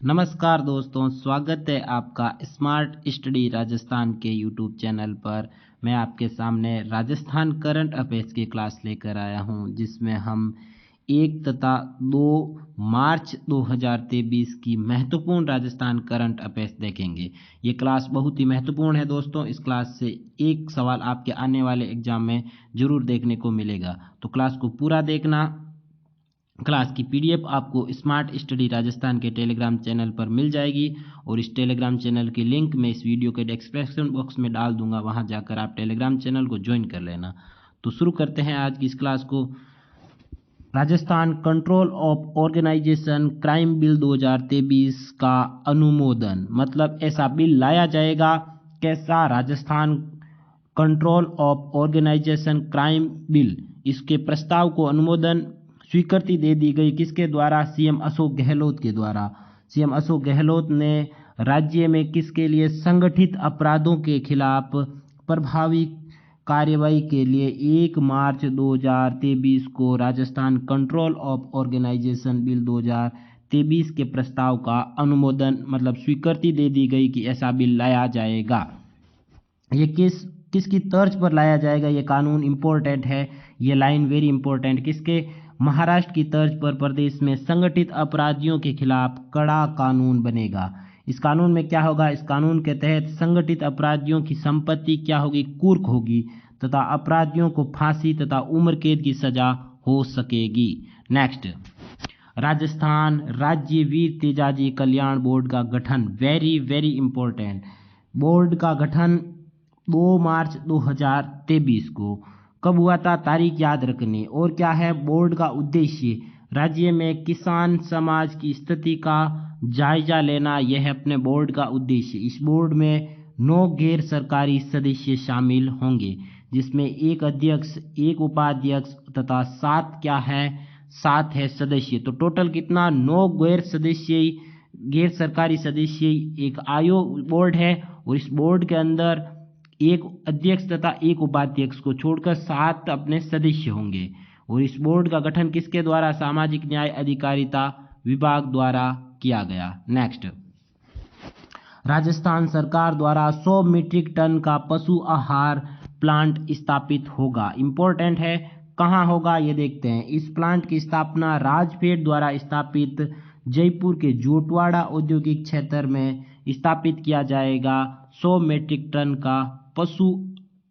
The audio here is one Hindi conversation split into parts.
नमस्कार दोस्तों, स्वागत है आपका स्मार्ट स्टडी राजस्थान के यूट्यूब चैनल पर। मैं आपके सामने राजस्थान करंट अफेयर्स की क्लास लेकर आया हूं, जिसमें हम 1 तथा 2 मार्च 2023 की महत्वपूर्ण राजस्थान करंट अफेयर्स देखेंगे। ये क्लास बहुत ही महत्वपूर्ण है दोस्तों। इस क्लास से एक सवाल आपके आने वाले एग्जाम में जरूर देखने को मिलेगा, तो क्लास को पूरा देखना। क्लास की पीडीएफ आपको स्मार्ट स्टडी राजस्थान के टेलीग्राम चैनल पर मिल जाएगी और इस टेलीग्राम चैनल की लिंक मैं इस वीडियो के डिस्क्रिप्शन बॉक्स में डाल दूंगा। वहां जाकर आप टेलीग्राम चैनल को ज्वाइन कर लेना। तो शुरू करते हैं आज की इस क्लास को। Rajasthan control of organisation crime bill 2023 का अनुमोदन, मतलब ऐसा बिल लाया जाएगा। कैसा? Rajasthan control of organisation crime bill, इसके प्रस्ताव को अनुमोदन स्वीकृति दे दी गई। किसके द्वारा? सीएम अशोक गहलोत के द्वारा। सीएम अशोक गहलोत ने राज्य में किसके लिए? संगठित अपराधों के खिलाफ प्रभावी कार्यवाही के लिए 1 मार्च 2023 को Rajasthan control of organisation bill 2023 के प्रस्ताव का अनुमोदन, मतलब स्वीकृति दे दी गई कि ऐसा बिल लाया जाएगा। ये किसकी तर्ज पर लाया जाएगा? ये कानून इंपॉर्टेंट है, ये लाइन वेरी इंपॉर्टेंट। किसके? महाराष्ट्र की तर्ज पर प्रदेश में संगठित अपराधियों के खिलाफ कड़ा कानून बनेगा। इस कानून में क्या होगा? इस कानून के तहत संगठित अपराधियों की संपत्ति क्या होगी? कुर्क होगी तथा अपराधियों को फांसी तथा उम्र कैद की सजा हो सकेगी। नेक्स्ट, राजस्थान राज्य वीर तेजाजी कल्याण बोर्ड का गठन, वेरी वेरी इंपॉर्टेंट। बोर्ड का गठन 2 मार्च 2023 को कब हुआ था? तारीख याद रखनी। और क्या है बोर्ड का उद्देश्य? राज्य में किसान समाज की स्थिति का जायजा लेना, यह है अपने बोर्ड का उद्देश्य। इस बोर्ड में 9 गैर सरकारी सदस्य शामिल होंगे, जिसमें 1 अध्यक्ष, 1 उपाध्यक्ष तथा 7 है सदस्य। तो टोटल कितना? 9 गैर सरकारी सदस्य एक आयोग बोर्ड है, और इस बोर्ड के अंदर 1 अध्यक्ष तथा 1 उपाध्यक्ष को छोड़कर 7 अपने सदस्य होंगे। और इस बोर्ड का गठन किसके द्वारा? सामाजिक न्याय अधिकारिता विभाग द्वारा किया गया। नेक्स्ट, राजस्थान सरकार द्वारा 100 मीट्रिक टन का पशु आहार प्लांट स्थापित होगा। इंपॉर्टेंट है, कहाँ होगा ये देखते हैं। इस प्लांट की स्थापना राजफेड द्वारा स्थापित जयपुर के जोटवाड़ा औद्योगिक क्षेत्र में स्थापित किया जाएगा। 100 मीट्रिक टन का पशु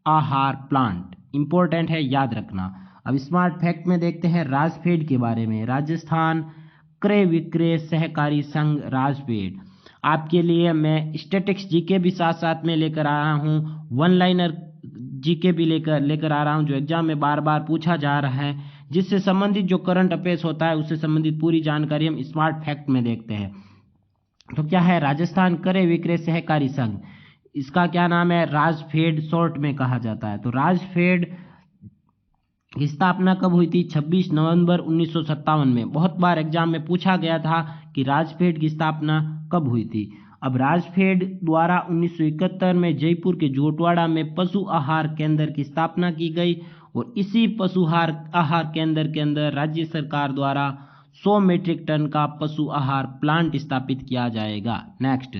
आहार प्लांट इंपॉर्टेंट है, याद रखना। अब स्मार्ट फैक्ट में देखते हैं राजफेड के बारे में। राजस्थान क्रय विक्रय सहकारी संघ राजफेड। आपके लिए मैं स्टैटिक्स जीके भी साथ साथ में लेकर आ रहा हूँ, वन लाइनर जीके भी लेकर आ रहा हूँ, जो एग्जाम में बार बार पूछा जा रहा है, जिससे संबंधित जो करंट अफेयर्स होता है उससे संबंधित पूरी जानकारी हम स्मार्ट फैक्ट में देखते हैं। तो क्या है? राजस्थान क्रय विक्रय सहकारी संघ, इसका क्या नाम है? राजफेड शॉर्ट में कहा जाता है। तो राजफेड की स्थापना कब हुई थी? 26 नवंबर 1957 में। बहुत बार एग्जाम में पूछा गया था कि राजफेड की स्थापना कब हुई थी। अब राजफेड द्वारा 1971 में जयपुर के जोटवाड़ा में पशु आहार केंद्र की स्थापना की गई, और इसी पशु आहार केंद्र के अंदर राज्य सरकार द्वारा 100 मीट्रिक टन का पशु आहार प्लांट स्थापित किया जाएगा। नेक्स्ट,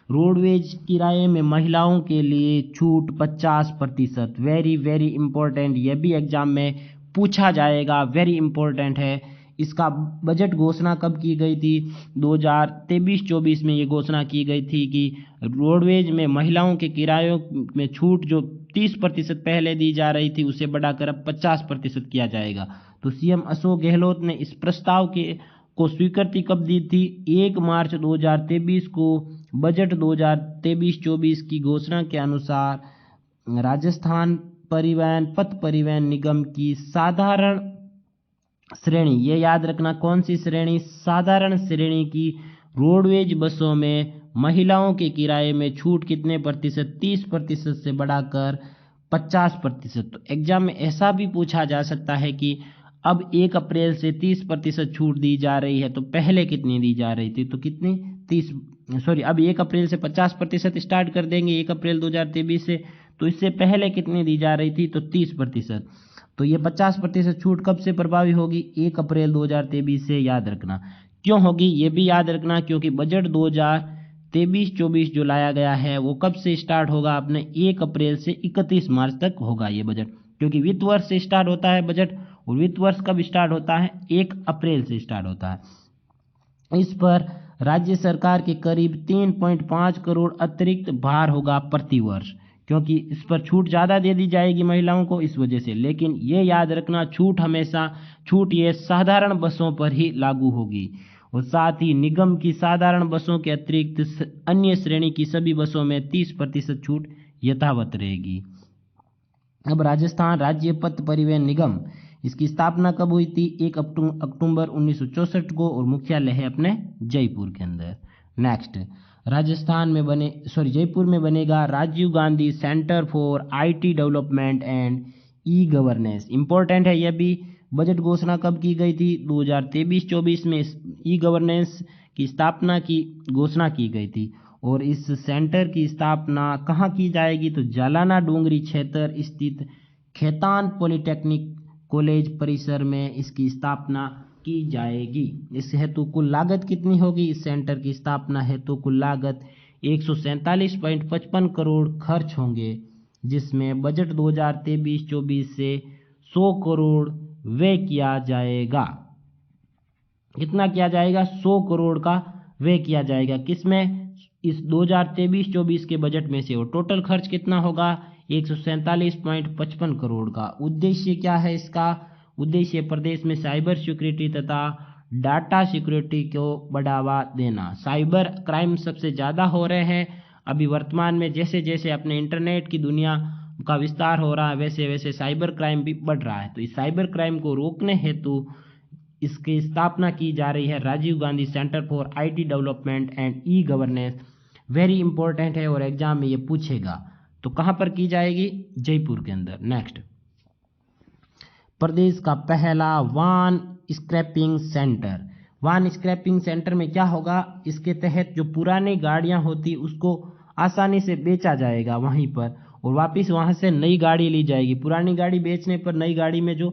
रोडवेज किराए में महिलाओं के लिए छूट 50%, वेरी वेरी इंपॉर्टेंट। यह भी एग्जाम में पूछा जाएगा, वेरी इंपॉर्टेंट है। इसका बजट घोषणा कब की गई थी? 2023-24 में ये घोषणा की गई थी कि रोडवेज में महिलाओं के किरायों में छूट जो 30% पहले दी जा रही थी, उसे बढ़ाकर अब 50% किया जाएगा। तो सीएम अशोक गहलोत ने इस प्रस्ताव को स्वीकृति कब दी थी? 1 मार्च 2023 को बजट 2023-24 की घोषणा के अनुसार राजस्थान पथ परिवहन निगम की साधारण श्रेणी, ये याद रखना कौन सी श्रेणी? साधारण श्रेणी की रोडवेज बसों में महिलाओं के किराए में छूट कितने प्रतिशत? 30% से बढ़ाकर 50%। तो एग्जाम में ऐसा भी पूछा जा सकता है कि अब 1 अप्रैल से 30% छूट दी जा रही है, तो पहले कितनी दी जा रही थी? तो कितनी? अब 1 अप्रैल से 50% स्टार्ट कर देंगे 1 अप्रैल 2023 से, तो इससे पहले कितनी दी जा रही थी? तो 30%। तो ये 50% छूट कब से प्रभावी होगी? 1 अप्रैल 2023 से, याद रखना। क्यों होगी ये भी याद रखना, क्योंकि बजट 2023-24 जो लाया गया है वो कब से स्टार्ट होगा अपने 1 अप्रैल से 31 मार्च तक होगा ये बजट, क्योंकि वित्त वर्ष से स्टार्ट होता है बजट, और वित्त वर्ष कब स्टार्ट होता है? 1 अप्रैल से स्टार्ट होता है। इस पर राज्य सरकार के करीब 3.5 करोड़ अतिरिक्त भार होगा प्रति वर्ष, क्योंकि इस पर छूट ज़्यादा दे दी जाएगी महिलाओं को इस वजह से। लेकिन ये याद रखना, छूट ये साधारण बसों पर ही लागू होगी, और साथ ही निगम की साधारण बसों के अतिरिक्त अन्य श्रेणी की सभी बसों में 30% छूट यथावत रहेगी। अब राजस्थान राज्य पथ परिवहन निगम, इसकी स्थापना कब हुई थी? 1 अक्टूबर 1964 को, और मुख्यालय है अपने जयपुर के अंदर। नेक्स्ट, जयपुर में बनेगा Rajiv Gandhi centre for IT development and e governance. Important है यह भी। बजट घोषणा कब की गई थी? 2023-24 में ई गवर्नेंस की स्थापना की घोषणा की गई थी, और इस सेंटर की स्थापना कहाँ की जाएगी? तो जालाना डोंगरी क्षेत्र स्थित खेतान पॉलिटेक्निक कॉलेज परिसर में इसकी स्थापना की जाएगी। इस हेतु कुल लागत कितनी होगी? इस सेंटर की स्थापना हेतु कुल लागत 147.55 करोड़ खर्च होंगे, जिसमें बजट 2023-24 से 100 करोड़ व्यय किया जाएगा। कितना किया जाएगा? 100 करोड़ का व्यय किया जाएगा। किसमें? इस 2023-24 के बजट में से। और टोटल खर्च कितना होगा? 147.55 करोड़ का। उद्देश्य क्या है इसका? उद्देश्य प्रदेश में साइबर सिक्योरिटी तथा डाटा सिक्योरिटी को बढ़ावा देना। साइबर क्राइम सबसे ज़्यादा हो रहे हैं अभी वर्तमान में। जैसे जैसे अपने इंटरनेट की दुनिया का विस्तार हो रहा है, वैसे वैसे साइबर क्राइम भी बढ़ रहा है। तो इस साइबर क्राइम को रोकने हेतु इसकी स्थापना की जा रही है, Rajiv Gandhi centre for IT development and e governance. Very important है और एग्जाम में ये पूछेगा। तो कहाँ पर की जाएगी? जयपुर के अंदर। नेक्स्ट, प्रदेश का पहला वाहन स्क्रैपिंग सेंटर। वाहन स्क्रैपिंग सेंटर में क्या होगा? इसके तहत जो पुरानी गाड़ियां होती उसको आसानी से बेचा जाएगा वहीं पर, और वापस वहां से नई गाड़ी ली जाएगी। पुरानी गाड़ी बेचने पर नई गाड़ी में जो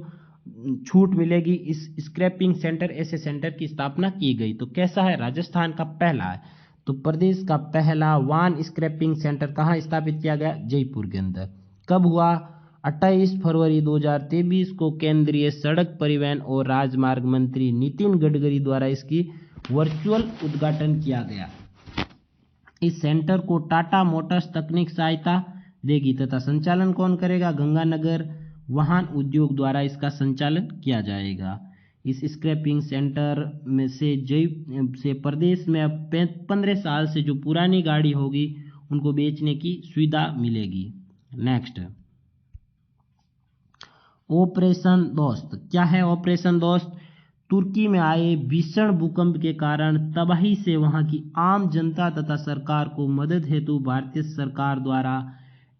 छूट मिलेगी, इस स्क्रैपिंग सेंटर ऐसे सेंटर की स्थापना की गई। तो कैसा है? राजस्थान का पहला है। तो प्रदेश का पहला वाहन स्क्रैपिंग सेंटर कहाँ स्थापित किया गया? जयपुर के अंदर। कब हुआ? 28 फरवरी 2023 को केंद्रीय सड़क परिवहन और राजमार्ग मंत्री नितिन गडकरी द्वारा इसकी वर्चुअल उद्घाटन किया गया। इस सेंटर को टाटा मोटर्स तकनीक सहायता देगी तथा संचालन कौन करेगा? गंगानगर वाहन उद्योग द्वारा इसका संचालन किया जाएगा। इस स्क्रैपिंग सेंटर में से प्रदेश में अब 15 साल से जो पुरानी गाड़ी होगी उनको बेचने की सुविधा मिलेगी। नेक्स्ट, ऑपरेशन दोस्त। क्या है ऑपरेशन दोस्त? तुर्की में आए भीषण भूकंप के कारण तबाही से वहां की आम जनता तथा सरकार को मदद हेतु भारतीय सरकार द्वारा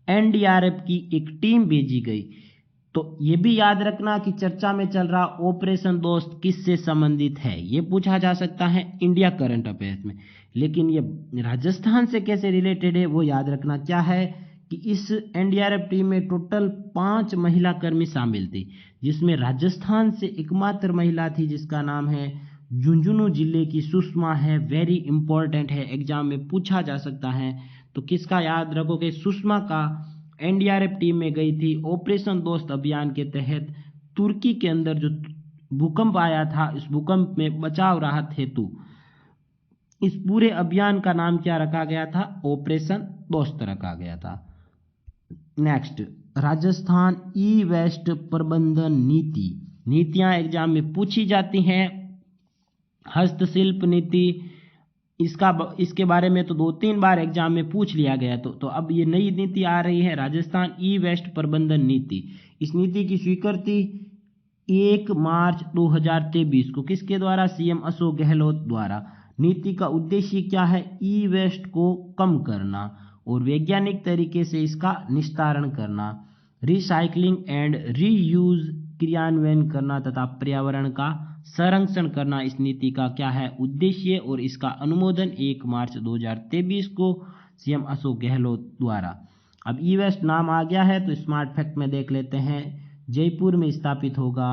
एनडीआरएफ की एक टीम भेजी गई। तो ये भी याद रखना कि चर्चा में चल रहा ऑपरेशन दोस्त किससे संबंधित है, ये पूछा जा सकता है इंडिया करंट अफेयर्स में। लेकिन ये राजस्थान से कैसे रिलेटेड है वो याद रखना। क्या है कि इस एनडीआरएफ टीम में टोटल 5 महिला कर्मी शामिल थी, जिसमें राजस्थान से एकमात्र महिला थी जिसका नाम है झुंझुनू जिले की सुषमा है। वेरी इंपॉर्टेंट है, एग्जाम में पूछा जा सकता है। तो किसका याद रखोगे? सुषमा का एनडीआरएफ टीम में गई थी ऑपरेशन दोस्त अभियान के तहत तुर्की के अंदर जो भूकंप आया था, इस भूकंप में बचाव राहत हेतु इस पूरे अभियान का नाम क्या रखा गया था? ऑपरेशन दोस्त रखा गया था। नेक्स्ट, राजस्थान ई वेस्ट प्रबंधन नीति। नीतियां एग्जाम में पूछी जाती हैं। हस्तशिल्प नीति, इसके बारे में तो 2-3 बार एग्जाम में पूछ लिया गया। तो अब ये नई नीति आ रही है, राजस्थान ई वेस्ट प्रबंधन नीति। इस नीति की स्वीकृति 1 मार्च 2023 को किसके द्वारा? सीएम अशोक गहलोत द्वारा। नीति का उद्देश्य क्या है? ई वेस्ट को कम करना और वैज्ञानिक तरीके से इसका निस्तारण करना, रिसाइकलिंग एंड रीयूज क्रियान्वयन करना तथा पर्यावरण का संरक्षण करना। इस नीति का क्या है? उद्देश्य। और इसका अनुमोदन 1 मार्च 2023 को सीएम अशोक गहलोत द्वारा। अब ई वेस्ट नाम आ गया है तो स्मार्ट फैक्ट में देख लेते हैं। जयपुर में स्थापित होगा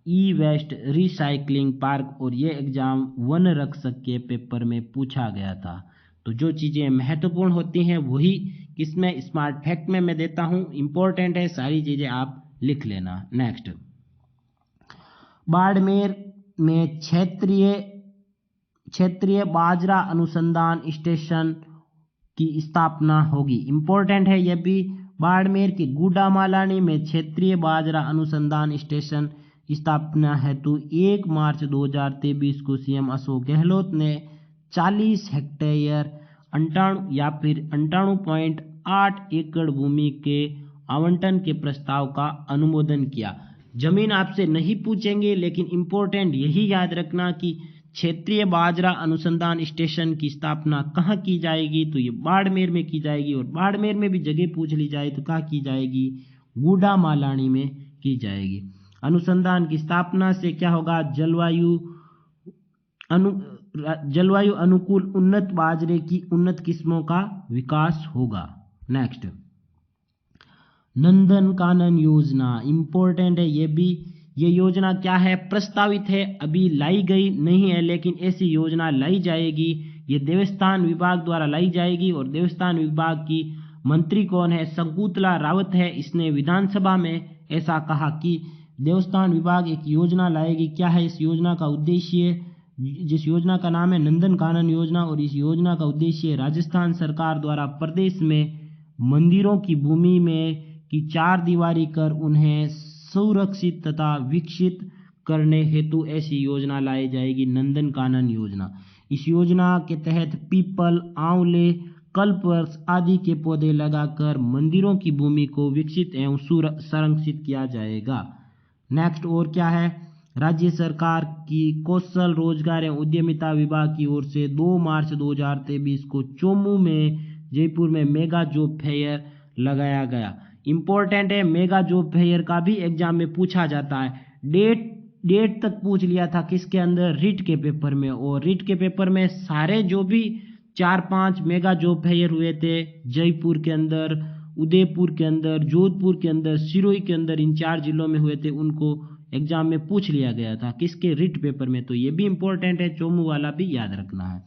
ई वेस्ट रिसाइकलिंग पार्क, और ये एग्जाम वन रक्षक के पेपर में पूछा गया था। तो जो चीज़ें महत्वपूर्ण होती हैं वही किसमें, स्मार्ट फैक्ट में मैं देता हूँ, इंपॉर्टेंट है, सारी चीज़ें आप लिख लेना। नेक्स्ट, बाड़मेर में क्षेत्रीय क्षेत्रीय बाजरा अनुसंधान स्टेशन की स्थापना होगी। इंपॉर्टेंट है यह भी। बाड़मेर के गुडामालानी में क्षेत्रीय बाजरा अनुसंधान स्टेशन स्थापना हेतु 1 मार्च 2023 को सीएम अशोक गहलोत ने 40 हेक्टेयर 58.8 एकड़ भूमि के आवंटन के प्रस्ताव का अनुमोदन किया। जमीन आपसे नहीं पूछेंगे, लेकिन इंपॉर्टेंट यही याद रखना कि क्षेत्रीय बाजरा अनुसंधान स्टेशन की स्थापना कहाँ की जाएगी, तो ये बाड़मेर में की जाएगी। और बाड़मेर में भी जगह पूछ ली जाए तो कहाँ की जाएगी, गुडामालानी में की जाएगी। अनुसंधान की स्थापना से क्या होगा, जलवायु अनुकूल उन्नत बाजरे की उन्नत किस्मों का विकास होगा। नेक्स्ट, नंदन कानन योजना, इंपॉर्टेंट है ये भी। ये योजना क्या है, प्रस्तावित है, अभी लाई गई नहीं है, लेकिन ऐसी योजना लाई जाएगी। ये देवस्थान विभाग द्वारा लाई जाएगी। और देवस्थान विभाग की मंत्री कौन है, शकुंतला रावत है। इसने विधानसभा में ऐसा कहा कि देवस्थान विभाग एक योजना लाएगी। क्या है इस योजना का उद्देश्य, जिस योजना का नाम है नंदन कानन योजना। और इस योजना का उद्देश्य राजस्थान सरकार द्वारा प्रदेश में मंदिरों की भूमि में की 4 दीवारी कर उन्हें सुरक्षित तथा विकसित करने हेतु ऐसी योजना लाई जाएगी, नंदन कानन योजना। इस योजना के तहत पीपल, आंवले, कल्पवृक्ष आदि के पौधे लगाकर मंदिरों की भूमि को विकसित एवं संरक्षित किया जाएगा। नेक्स्ट, और क्या है, राज्य सरकार की कौशल रोजगार एवं उद्यमिता विभाग की ओर से 2 मार्च 2023 को चोमू में जयपुर में मेगा जॉब फेयर लगाया गया। इंपॉर्टेंट है, मेगा जॉब फेयर का भी एग्जाम में पूछा जाता है। डेट तक पूछ लिया था किसके अंदर, रिट के पेपर में। और रिट के पेपर में सारे जो भी 4-5 मेगा जॉब फेयर हुए थे, जयपुर के अंदर, उदयपुर के अंदर, जोधपुर के अंदर, सिरोही के अंदर, इन 4 जिलों में हुए थे, उनको एग्जाम में पूछ लिया गया था किसके, रिट पेपर में। तो ये भी इंपॉर्टेंट है, चोमू वाला भी याद रखना है।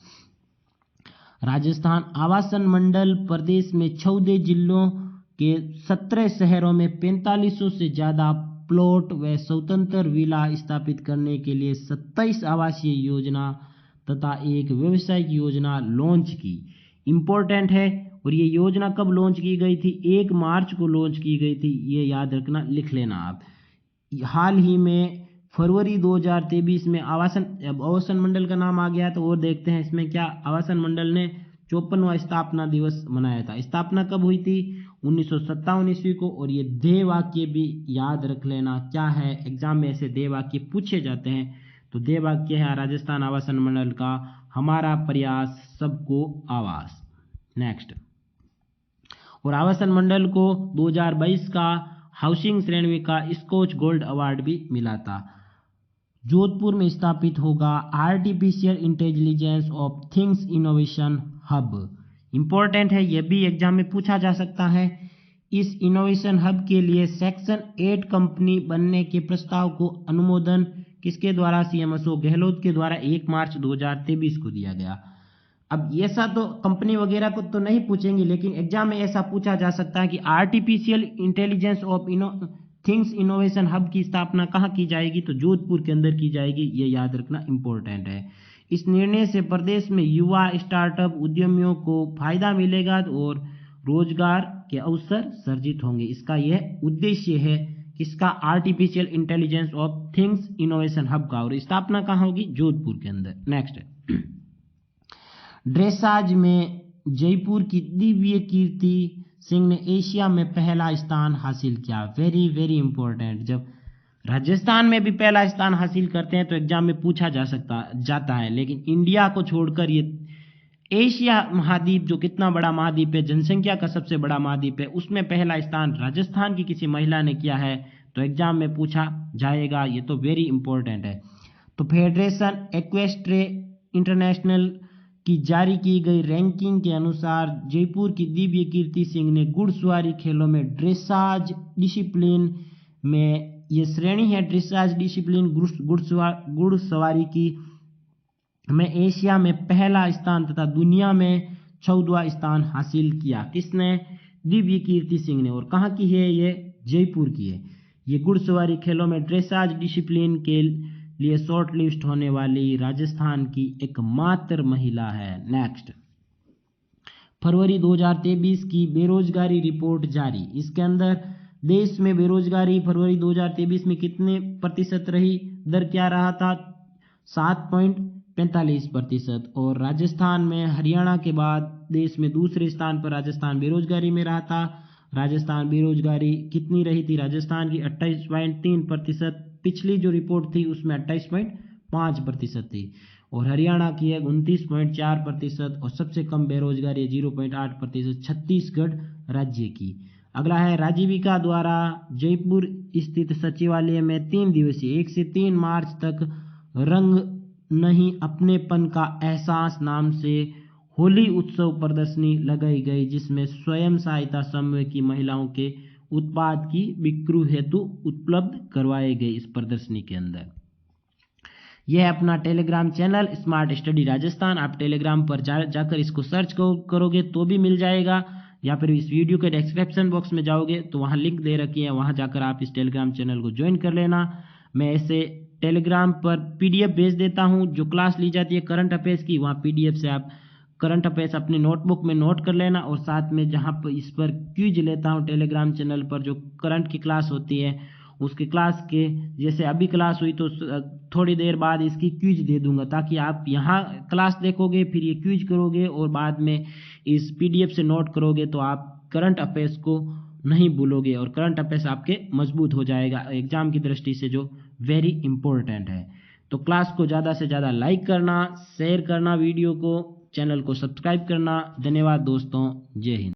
राजस्थान आवासन मंडल प्रदेश में 14 जिलों के 17 शहरों में 4500 से ज्यादा प्लॉट व स्वतंत्र विला स्थापित करने के लिए 27 आवासीय योजना तथा एक व्यवसायिक योजना लॉन्च की। इंपॉर्टेंट है। और ये योजना कब लॉन्च की गई थी, 1 मार्च को लॉन्च की गई थी, ये याद रखना, लिख लेना आप। हाल ही में फरवरी 2023 में आवासन मंडल का नाम आ गया। तो और देखते हैं इसमें क्या, आवासन मंडल ने 54वां स्थापना दिवस मनाया था। स्थापना कब हुई थी, 1957 ईस्वी को। और ये ध्येय वाक्य भी याद रख लेना, क्या है, एग्जाम में ऐसे ध्येय वाक्य पूछे जाते हैं। तो ध्येय वाक्य है राजस्थान आवासन मंडल का, हमारा प्रयास सबको आवास। नेक्स्ट, और आवासन मंडल को 2022 का हाउसिंग श्रेणी का स्कॉच गोल्ड अवार्ड भी मिला था। जोधपुर में स्थापित होगा artificial intelligence of things innovation hub. Important है, यह भी एग्जाम में पूछा जा सकता है। इस इनोवेशन हब के लिए सेक्शन 8 कंपनी बनने के प्रस्ताव को अनुमोदन किसके द्वारा, सीएम अशोक गहलोत के द्वारा 1 मार्च 2023 को दिया गया। अब ऐसा तो कंपनी वगैरह को तो नहीं पूछेंगे, लेकिन एग्जाम में ऐसा पूछा जा सकता है कि artificial intelligence of things innovation hub की स्थापना कहाँ की जाएगी, तो जोधपुर के अंदर की जाएगी। ये याद रखना इंपॉर्टेंट है। इस निर्णय से प्रदेश में युवा स्टार्टअप उद्यमियों को फायदा मिलेगा और रोजगार के अवसर सर्जित होंगे। इसका यह उद्देश्य है, किसका, artificial intelligence of things innovation hub का। और स्थापना कहाँ होगी, जोधपुर के अंदर। नेक्स्ट, ड्रेसाज में जयपुर की दिव्य कीर्ति सिंह ने एशिया में पहला स्थान हासिल किया। Very very important. जब राजस्थान में भी पहला स्थान हासिल करते हैं तो एग्जाम में पूछा जाता है, लेकिन इंडिया को छोड़कर ये एशिया महाद्वीप, जो कितना बड़ा महाद्वीप है, जनसंख्या का सबसे बड़ा महाद्वीप है, उसमें पहला स्थान राजस्थान की किसी महिला ने किया है, तो एग्जाम में पूछा जाएगा। ये तो वेरी इंपॉर्टेंट है। तो फेडरेशन एक्वेस्ट्रे इंटरनेशनल की जारी की गई रैंकिंग के अनुसार जयपुर की दिव्य कीर्ति सिंह ने घुड़सवारी खेलों में ड्रेसाज डिसिप्लिन में ये श्रेणी है ड्रेसाज डिसिप्लिन घुड़सवारी की में एशिया में पहला स्थान तथा दुनिया में 14वां स्थान हासिल किया। किसने? दिव्य कीर्ति सिंह ने। और कहाँ की है ये? जयपुर की है। ये घुड़सवारी खेलों में ड्रेसाज डिसिप्लिन के लिए शॉर्ट लिस्ट होने वाली राजस्थान की एकमात्र महिला है। नेक्स्ट, फरवरी 2023 की बेरोजगारी रिपोर्ट जारी। इसके अंदर देश में बेरोजगारी फरवरी 2023 में कितने प्रतिशत रही? दर क्या रहा था? 7.45%। और राजस्थान में हरियाणा के बाद देश में दूसरे स्थान पर राजस्थान बेरोजगारी में रहा था। राजस्थान बेरोजगारी कितनी रही थी? राजस्थान की 28.3%। पिछली जो रिपोर्ट थी उसमें 28.5% थी। और हरियाणा की है 29.4% और सबसे कम बेरोजगारी 0.8% छत्तीसगढ़ राज्य की। अगला है, राजीविका द्वारा जयपुर स्थित सचिवालय में 3 दिवसीय 1 से 3 मार्च तक रंग नहीं अपनेपन का एहसास नाम से होली उत्सव प्रदर्शनी लगाई गई, जिसमें स्वयं सहायता समूह की महिलाओं के उत्पाद की बिक्री हेतु उपलब्ध करवाए गए। इस प्रदर्शनी के अंदर यह है अपना Telegram channel smart study Rajasthan. आप टेलीग्राम पर जाकर इसको सर्च करोगे तो भी मिल जाएगा, या फिर इस वीडियो के डिस्क्रिप्शन बॉक्स में जाओगे तो वहाँ लिंक दे रखी है, वहाँ जाकर आप इस टेलीग्राम चैनल को ज्वाइन कर लेना। मैं ऐसे टेलीग्राम पर पीडीएफ भेज देता हूँ जो क्लास ली जाती है करंट अफेयर्स की, वहाँ पीडीएफ से आप करंट अफेयर्स अपनी नोटबुक में नोट कर लेना। और साथ में जहाँ पर इस पर क्विज लेता हूँ टेलीग्राम चैनल पर, जो करंट की क्लास होती है उसकी क्लास के जैसे अभी क्लास हुई तो थोड़ी देर बाद इसकी क्विज दे दूंगा, ताकि आप यहाँ क्लास देखोगे फिर ये क्विज करोगे और बाद में इस पीडीएफ से नोट करोगे तो आप करंट अफेयर्स को नहीं भूलोगे और करंट अफेयर्स आपके मजबूत हो जाएगा एग्जाम की दृष्टि से, जो वेरी इंपॉर्टेंट है। तो क्लास को ज़्यादा से ज़्यादा लाइक करना, शेयर करना, वीडियो को, चैनल को सब्सक्राइब करना। धन्यवाद दोस्तों, जय हिंद।